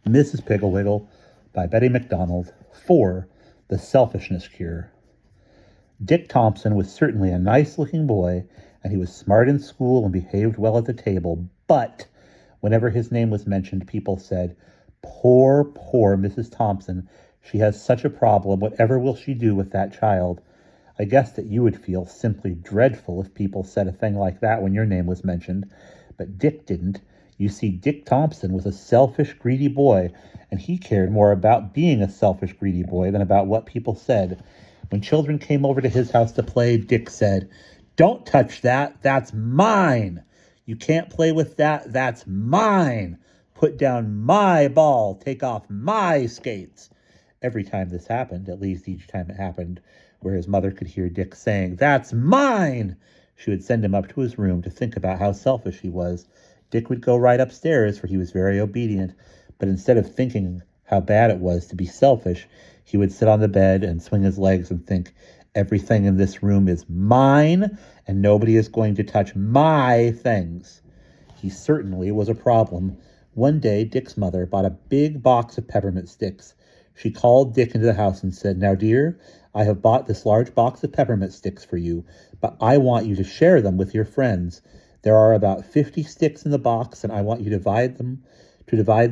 Mrs. Piggle-Wiggle by MacDonald. 4. The Selfishness Cure. Dick Thompson was certainly a nice-looking boy, and he was smart in school and behaved well at the table, but whenever his name was mentioned, people said, "Poor, poor Mrs. Thompson. She has such a problem. Whatever will she do with that child?" I guess that you would feel simply dreadful if people said a thing like that when your name was mentioned, but Dick didn't. You see, Dick Thompson was a selfish, greedy boy, and he cared more about being a selfish, greedy boy than about what people said. When children came over to his house to play, Dick said, "Don't touch that. That's mine. You can't play with that. That's mine. Put down my ball. Take off my skates." Every time this happened, at least each time it happened, where his mother could hear Dick saying, "That's mine," she would send him up to his room to think about how selfish he was. Dick would go right upstairs, for he was very obedient, but instead of thinking how bad it was to be selfish, he would sit on the bed and swing his legs and think, "Everything in this room is mine, and nobody is going to touch my things." He certainly was a problem. One day, Dick's mother bought a big box of peppermint sticks. She called Dick into the house and said, "Now, dear, I have bought this large box of peppermint sticks for you, but I want you to share them with your friends. There are about 50 sticks in the box, and I want you to divide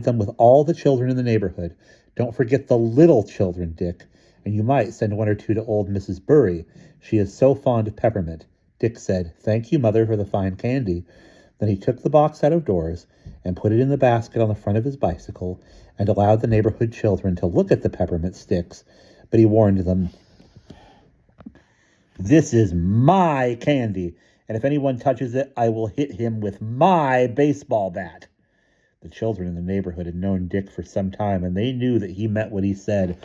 them with all the children in the neighborhood. Don't forget the little children, Dick, and you might send one or two to old Mrs. Bury. She is so fond of peppermint." Dick said, "Thank you, Mother, for the fine candy." Then he took the box out of doors and put it in the basket on the front of his bicycle and allowed the neighborhood children to look at the peppermint sticks, but he warned them, "This is my candy, and if anyone touches it, I will hit him with my baseball bat." The children in the neighborhood had known Dick for some time, and they knew that he meant what he said.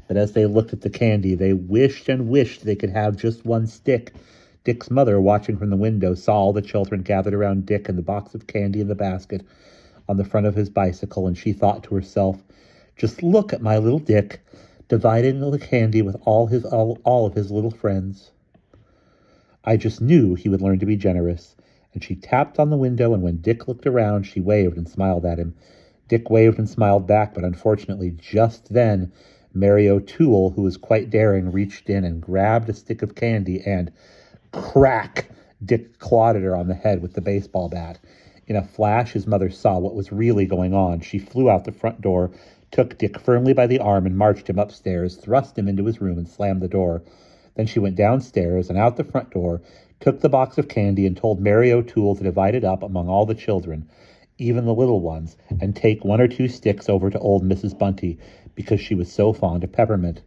But as they looked at the candy, they wished and wished they could have just one stick. Dick's mother, watching from the window, saw all the children gathered around Dick and the box of candy in the basket on the front of his bicycle, and she thought to herself, "Just look at my little Dick, dividing the candy with all of his little friends. I just knew he would learn to be generous." And she tapped on the window, and when Dick looked around, she waved and smiled at him. Dick waved and smiled back, but unfortunately, just then, Mary O'Toole, who was quite daring, reached in and grabbed a stick of candy, and crack! Dick clotted her on the head with the baseball bat. In a flash, his mother saw what was really going on. She flew out the front door, took Dick firmly by the arm, and marched him upstairs, thrust him into his room, and slammed the door. Then she went downstairs and out the front door, took the box of candy, and told Mary O'Toole to divide it up among all the children, even the little ones, and take one or two sticks over to old Mrs. Bunty, because she was so fond of peppermint.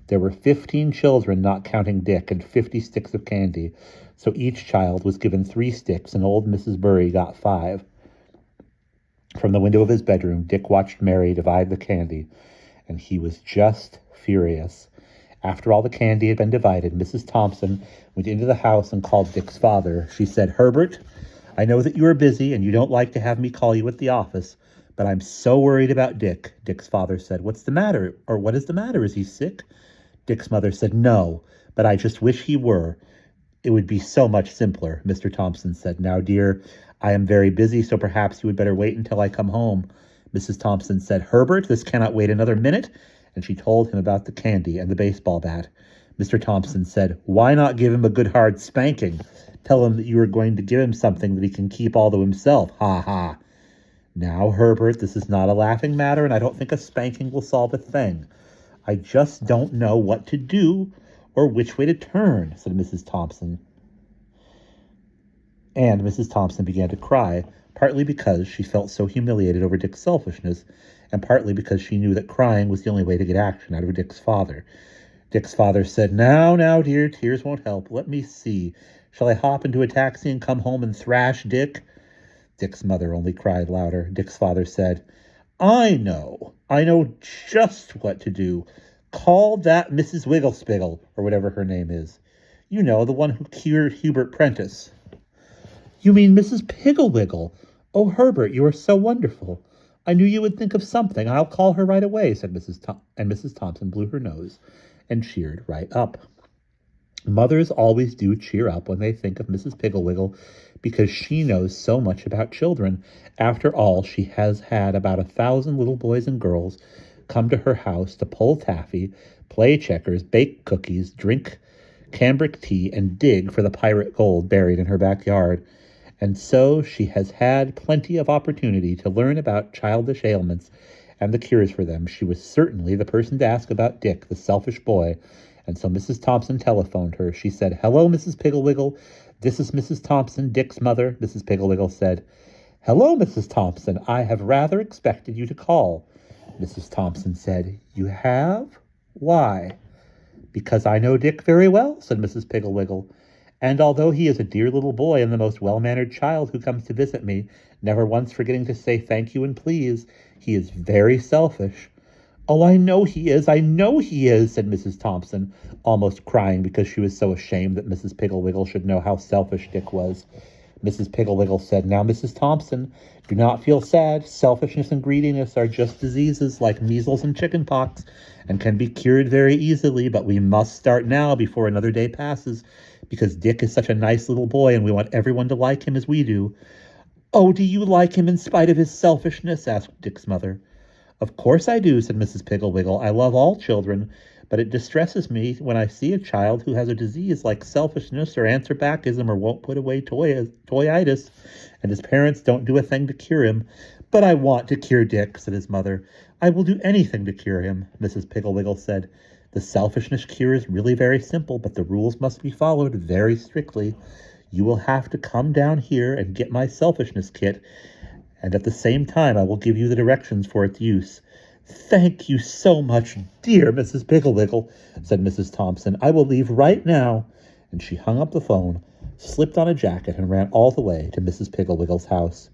There were 15 children, not counting Dick, and 50 sticks of candy, so each child was given 3 sticks, and old Mrs. Bury got 5. From the window of his bedroom, Dick watched Mary divide the candy, and he was just furious. After all the candy had been divided, Mrs. Thompson went into the house and called Dick's father. She said, "Herbert, I know that you are busy and you don't like to have me call you at the office, but I'm so worried about Dick." Dick's father said, "What's the matter? Or what is the matter? Is he sick?" Dick's mother said, "No, but I just wish he were. It would be so much simpler." Mr. Thompson said, "Now, dear, I am very busy, so perhaps you would better wait until I come home." Mrs. Thompson said, "Herbert, this cannot wait another minute," and she told him about the candy and the baseball bat. Mr. Thompson said, "Why not give him a good hard spanking? Tell him that you are going to give him something that he can keep all to himself. Ha ha." "Now, Herbert, this is not a laughing matter, and I don't think a spanking will solve a thing. I just don't know what to do or which way to turn," said Mrs. Thompson. And Mrs. Thompson began to cry, partly because she felt so humiliated over Dick's selfishness, and partly because she knew that crying was the only way to get action out of Dick's father. Dick's father said, Now, dear, tears won't help. Let me see. Shall I hop into a taxi and come home and thrash Dick?" Dick's mother only cried louder. Dick's father said, I know just what to do. Call that Mrs. Wigglespiggle, or whatever her name is. You know, the one who cured Hubert Prentice." "You mean Mrs. Piggle-Wiggle? Oh, Herbert, you are so wonderful. I knew you would think of something. I'll call her right away," said and Mrs. Thompson blew her nose and cheered right up. Mothers always do cheer up when they think of Mrs. Piggle-Wiggle, because she knows so much about children. After all, she has had about 1,000 little boys and girls come to her house to pull taffy, play checkers, bake cookies, drink cambric tea, and dig for the pirate gold buried in her backyard. And so she has had plenty of opportunity to learn about childish ailments and the cures for them. She was certainly the person to ask about Dick, the selfish boy. And so Mrs. Thompson telephoned her. She said, "Hello, Mrs. Piggle-Wiggle. This is Mrs. Thompson, Dick's mother." Mrs. Piggle-Wiggle said, "Hello, Mrs. Thompson. I have rather expected you to call." Mrs. Thompson said, "You have? Why?" "Because I know Dick very well," said Mrs. Piggle-Wiggle. "And although he is a dear little boy and the most well-mannered child who comes to visit me, never once forgetting to say thank you and please, he is very selfish." "Oh, I know he is, said Mrs. Thompson, almost crying because she was so ashamed that Mrs. Piggle-Wiggle should know how selfish Dick was. Mrs. Piggle-Wiggle said, "Now, Mrs. Thompson, do not feel sad. Selfishness and greediness are just diseases like measles and chickenpox and can be cured very easily, but we must start now before another day passes, because Dick is such a nice little boy and we want everyone to like him as we do." "Oh, do you like him in spite of his selfishness?" asked Dick's mother. "Of course I do," said Mrs. Piggle-Wiggle. "I love all children, but it distresses me when I see a child who has a disease like selfishness or answer-backism or won't put away toyitis, and his parents don't do a thing to cure him." "But I want to cure Dick," said his mother. "I will do anything to cure him," Mrs. Piggle-Wiggle said. "The selfishness cure is really very simple, but the rules must be followed very strictly. You will have to come down here and get my selfishness kit, and at the same time I will give you the directions for its use." "Thank you so much, dear Mrs. Piggle-Wiggle," said Mrs. Thompson. "I will leave right now." And she hung up the phone, slipped on a jacket, and ran all the way to Mrs. Piggle-Wiggle's house.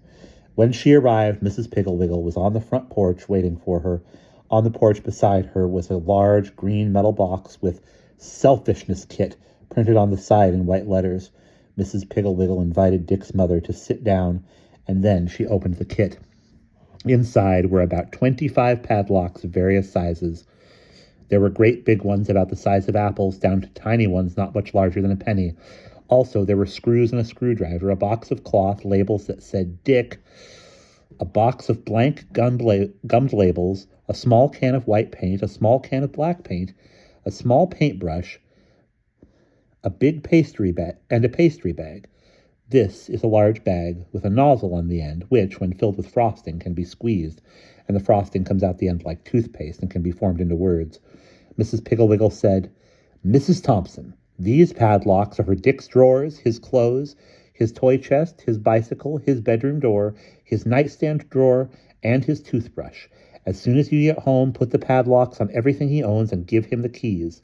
When she arrived, Mrs. Piggle-Wiggle was on the front porch waiting for her. On the porch beside her was a large green metal box with "Selfishness Kit" printed on the side in white letters. Mrs. Piggle-Wiggle invited Dick's mother to sit down, and then she opened the kit. Inside were about 25 padlocks of various sizes. There were great big ones about the size of apples, down to tiny ones not much larger than a penny. Also, there were screws and a screwdriver, a box of cloth, labels that said Dick, a box of blank gummed labels, a small can of white paint, a small can of black paint, a small paintbrush, a big pastry bag, and a pastry bag. This is a large bag with a nozzle on the end, which, when filled with frosting, can be squeezed, and the frosting comes out the end like toothpaste and can be formed into words. Mrs. Piggle-Wiggle said, "Mrs. Thompson, these padlocks are for Dick's drawers, his clothes, his toy chest, his bicycle, his bedroom door, his nightstand drawer, and his toothbrush. As soon as you get home, put the padlocks on everything he owns and give him the keys.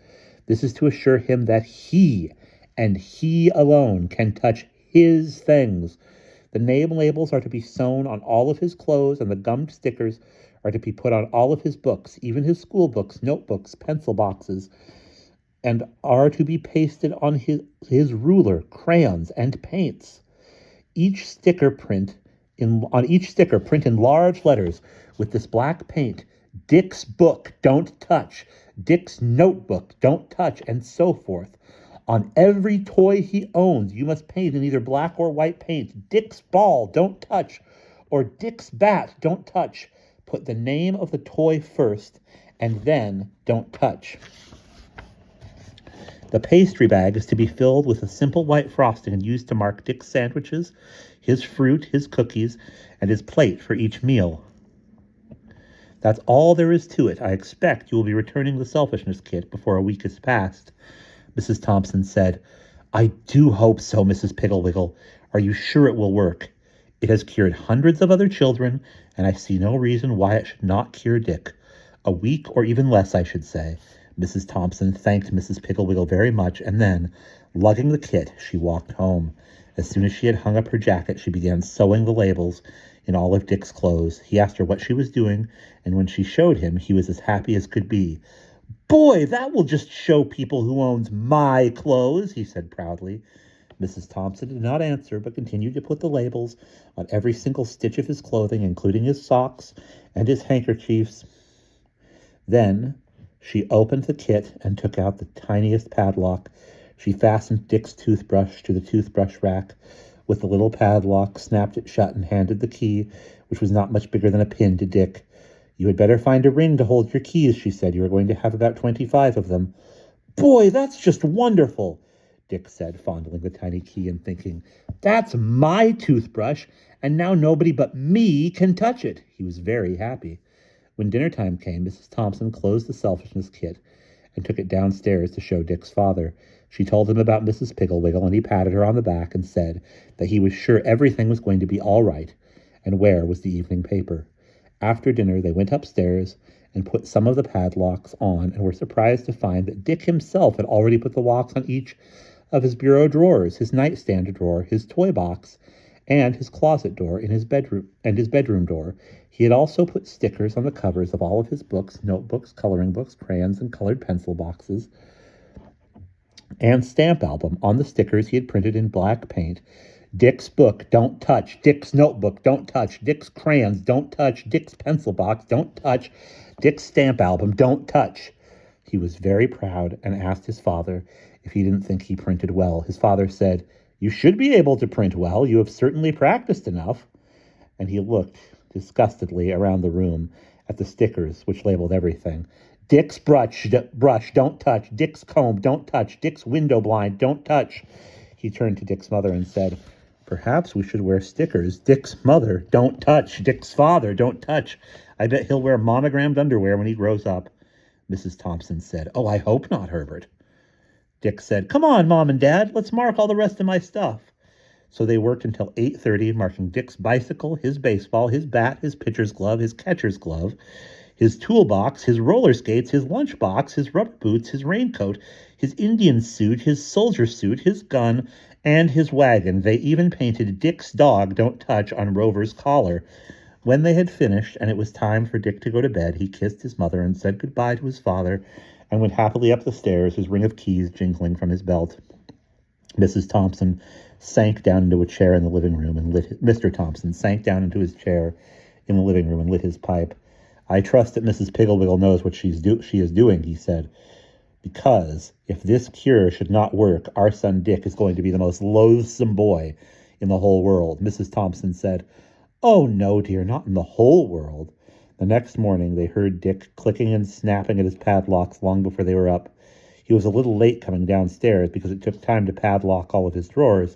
This is to assure him that he, and he alone, can touch his things. The name labels are to be sewn on all of his clothes, and the gummed stickers are to be put on all of his books, even his school books, notebooks, pencil boxes, and are to be pasted on his ruler, crayons, and paints. Each sticker print in large letters with this black paint, Dick's book, don't touch, Dick's notebook, don't touch, and so forth. On every toy he owns, you must paint in either black or white paint. Dick's ball, don't touch, or Dick's bat, don't touch. Put the name of the toy first, and then don't touch. The pastry bag is to be filled with a simple white frosting and used to mark Dick's sandwiches, his fruit, his cookies, and his plate for each meal. That's all there is to it. I expect you will be returning the selfishness kit before a week has passed." Mrs. Thompson said, "I do hope so, Mrs. Piggle-Wiggle. Are you sure it will work? It has cured hundreds of other children, and I see no reason why it should not cure Dick. A week, or even less, I should say." Mrs. Thompson thanked Mrs. Piggle-Wiggle very much, and then, lugging the kit, she walked home. As soon as she had hung up her jacket, she began sewing the labels in all of Dick's clothes. He asked her what she was doing, and when she showed him, he was as happy as could be. "Boy, that will just show people who owns my clothes," he said proudly. Mrs. Thompson did not answer, but continued to put the labels on every single stitch of his clothing, including his socks and his handkerchiefs. Then she opened the kit and took out the tiniest padlock. She fastened Dick's toothbrush to the toothbrush rack with the little padlock, snapped it shut, and handed the key, which was not much bigger than a pin, to Dick. "You had better find a ring to hold your keys," she said. "You are going to have about 25 of them." "Boy, that's just wonderful," Dick said, fondling the tiny key and thinking, "That's my toothbrush, and now nobody but me can touch it." He was very happy. When dinner time came, Mrs. Thompson closed the selfishness kit and took it downstairs to show Dick's father. She told him about Mrs. Piggle-Wiggle, and he patted her on the back and said that he was sure everything was going to be all right, and where was the evening paper. After dinner, they went upstairs and put some of the padlocks on, and were surprised to find that Dick himself had already put the locks on each of his bureau drawers, his nightstand drawer, his toy box, and his closet door in his bedroom, and his bedroom door. He had also put stickers on the covers of all of his books, notebooks, coloring books, crayons, and colored pencil boxes, and stamp album. On the stickers he had printed in black paint, "Dick's book, don't touch. Dick's notebook, don't touch. Dick's crayons, don't touch. Dick's pencil box, don't touch. Dick's stamp album, don't touch." He was very proud and asked his father if he didn't think he printed well. His father said, "You should be able to print well. You have certainly practiced enough." And he looked disgustedly around the room at the stickers, which labeled everything. "Dick's brush, don't touch. Dick's comb, don't touch. Dick's window blind, don't touch." He turned to Dick's mother and said, "Perhaps we should wear stickers. Dick's mother, don't touch. Dick's father, don't touch. I bet he'll wear monogrammed underwear when he grows up." Mrs. Thompson said, "Oh, I hope not, Herbert." Dick said, "Come on, Mom and Dad, let's mark all the rest of my stuff." So they worked until 8:30, marking Dick's bicycle, his baseball, his bat, his pitcher's glove, his catcher's glove, his toolbox, his roller skates, his lunchbox, his rubber boots, his raincoat, his Indian suit, his soldier suit, his gun, and his wagon. They even painted "Dick's dog, don't touch" on Rover's collar. When they had finished, and it was time for Dick to go to bed, he kissed his mother and said goodbye to his father, and went happily up the stairs, his ring of keys jingling from his belt. Mrs. Thompson sank down into a chair in the living room and Mr. Thompson sank down into his chair in the living room and lit his pipe. "I trust that Mrs. Piggle-Wiggle knows what she is doing," he said, "because if this cure should not work, our son Dick is going to be the most loathsome boy in the whole world." Mrs. Thompson said, "Oh, no, dear, not in the whole world." The next morning, they heard Dick clicking and snapping at his padlocks long before they were up. He was a little late coming downstairs because it took time to padlock all of his drawers,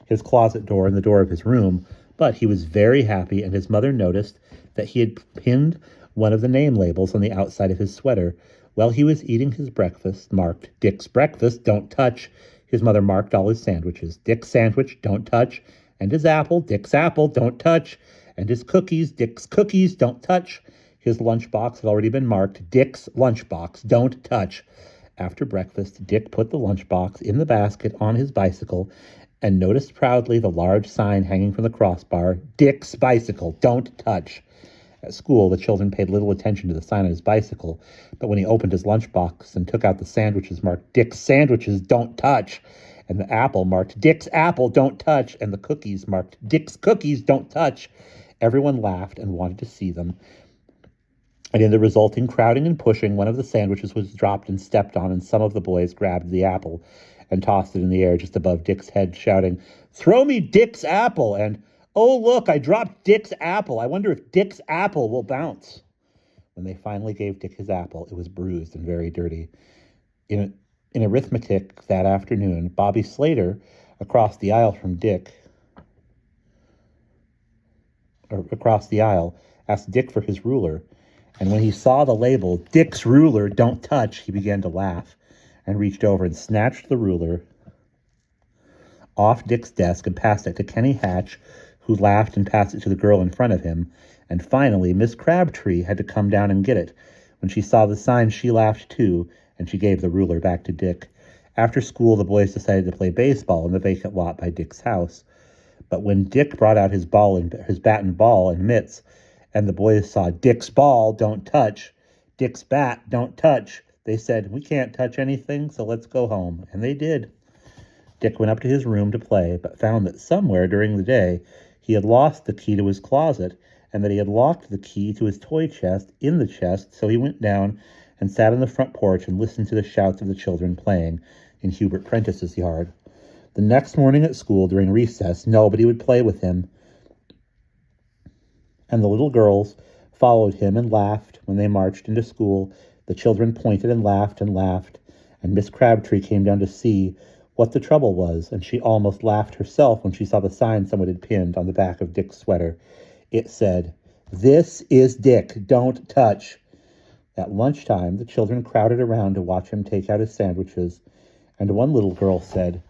his closet door, and the door of his room, but he was very happy, and his mother noticed that he had pinned one of the name labels on the outside of his sweater. While he was eating his breakfast, marked "Dick's breakfast, don't touch," his mother marked all his sandwiches. "Dick's sandwich, don't touch," and his apple, "Dick's apple, don't touch," and his cookies, "Dick's cookies, don't touch." His lunchbox had already been marked "Dick's lunchbox, don't touch." After breakfast, Dick put the lunchbox in the basket on his bicycle and noticed proudly the large sign hanging from the crossbar, "Dick's bicycle, don't touch." At school, the children paid little attention to the sign on his bicycle, but when he opened his lunchbox and took out the sandwiches marked "Dick's sandwiches, don't touch," and the apple marked "Dick's apple, don't touch," and the cookies marked "Dick's cookies, don't touch," everyone laughed and wanted to see them. And in the resulting crowding and pushing, one of the sandwiches was dropped and stepped on, and some of the boys grabbed the apple and tossed it in the air just above Dick's head, shouting, "Throw me Dick's apple!" and "Oh, look, I dropped Dick's apple. I wonder if Dick's apple will bounce." When they finally gave Dick his apple, it was bruised and very dirty. In arithmetic that afternoon, Bobby Slater, across the aisle, asked Dick for his ruler. And when he saw the label, "Dick's ruler, don't touch," he began to laugh and reached over and snatched the ruler off Dick's desk and passed it to Kenny Hatch, who laughed and passed it to the girl in front of him. And finally, Miss Crabtree had to come down and get it. When she saw the sign, she laughed too, and she gave the ruler back to Dick. After school, the boys decided to play baseball in the vacant lot by Dick's house. But when Dick brought out his bat and ball and mitts, and the boys saw "Dick's ball, don't touch," "Dick's bat, don't touch," they said, "We can't touch anything, so let's go home." And they did. Dick went up to his room to play, but found that somewhere during the day he had lost the key to his closet, and that he had locked the key to his toy chest in the chest, so he went down and sat on the front porch and listened to the shouts of the children playing in Hubert Prentice's yard. The next morning at school during recess, nobody would play with him, and the little girls followed him and laughed when they marched into school. The children pointed and laughed, and Miss Crabtree came down to see what the trouble was, and she almost laughed herself when she saw the sign someone had pinned on the back of Dick's sweater. It said, "This is Dick, don't touch." At lunchtime, the children crowded around to watch him take out his sandwiches, and one little girl said,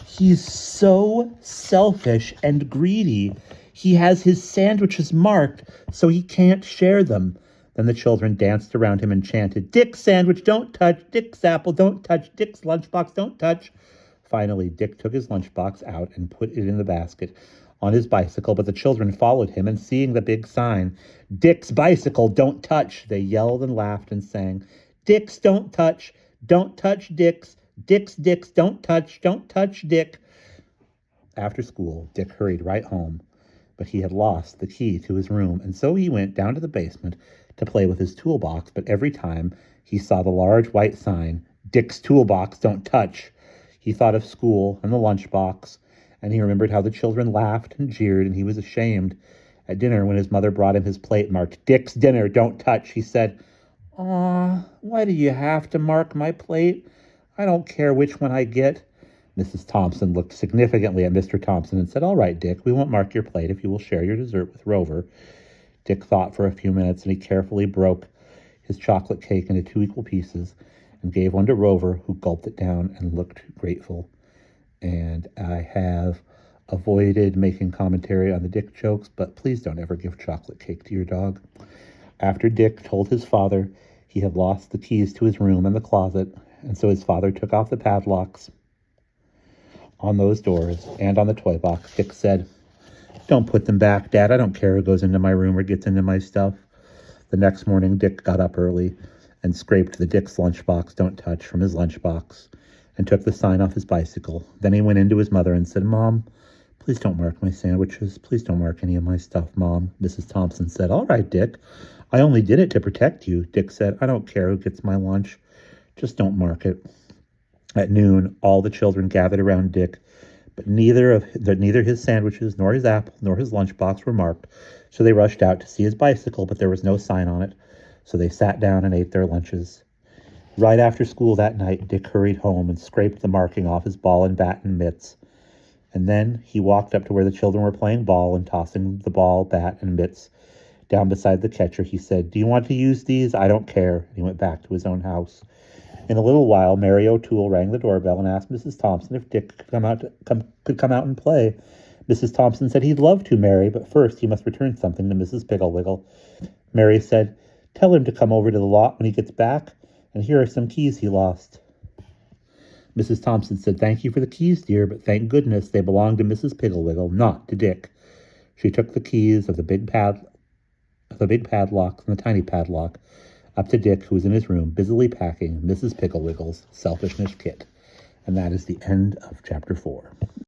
"He's so selfish and greedy. He has his sandwiches marked so he can't share them." Then the children danced around him and chanted, "Dick's sandwich, don't touch. Dick's apple, don't touch. Dick's lunchbox, don't touch." Finally, Dick took his lunchbox out and put it in the basket on his bicycle, but the children followed him, and seeing the big sign, "Dick's bicycle, don't touch," they yelled and laughed and sang, "Dick's, don't touch Dick's. Dick's, don't touch Dick." After school, Dick hurried right home, but he had lost the key to his room, and so he went down to the basement to play with his toolbox, but every time he saw the large white sign, "Dick's toolbox, don't touch," he thought of school and the lunchbox, and he remembered how the children laughed and jeered, and he was ashamed. At dinner, when his mother brought him his plate marked, "Dick's dinner, don't touch," he said, "Aw, why do you have to mark my plate? I don't care which one I get." Mrs. Thompson looked significantly at Mr. Thompson and said, "All right, Dick, we won't mark your plate if you will share your dessert with Rover." Dick thought for a few minutes, and he carefully broke his chocolate cake into 2 equal pieces and gave one to Rover, who gulped it down and looked grateful. And I have avoided making commentary on the Dick jokes, but please don't ever give chocolate cake to your dog. After Dick told his father he had lost the keys to his room and the closet, and so his father took off the padlocks on those doors and on the toy box, Dick said, "Don't put them back, Dad. I don't care who goes into my room or gets into my stuff." The next morning, Dick got up early and scraped the Dick's lunchbox, don't touch, from his lunchbox and took the sign off his bicycle. Then he went into his mother and said, "Mom, please don't mark my sandwiches. Please don't mark any of my stuff, Mom." Mrs. Thompson said, "All right, Dick. I only did it to protect you." Dick said, "I don't care who gets my lunch. Just don't mark it." At noon, all the children gathered around Dick, but neither his sandwiches nor his apple nor his lunchbox were marked, so they rushed out to see his bicycle, but there was no sign on it, so they sat down and ate their lunches. Right after school that night, Dick hurried home and scraped the marking off his ball and bat and mitts, and then he walked up to where the children were playing ball and tossing the ball, bat, and mitts down beside the catcher. He said, "Do you want to use these? I don't care." And he went back to his own house. In a little while, Mary O'Toole rang the doorbell and asked Mrs. Thompson if Dick could come out and play. Mrs. Thompson said he'd love to, Mary, but first he must return something to Mrs. Piggle-Wiggle. Mary said, "Tell him to come over to the lot when he gets back, and here are some keys he lost." Mrs. Thompson said, "Thank you for the keys, dear, but thank goodness they belong to Mrs. Piggle-Wiggle, not to Dick." She took the keys of the big padlocks and the tiny padlock up to Dick, who was in his room, busily packing Mrs. Piggle-Wiggle's selfishness kit. And that is the end of Chapter 4.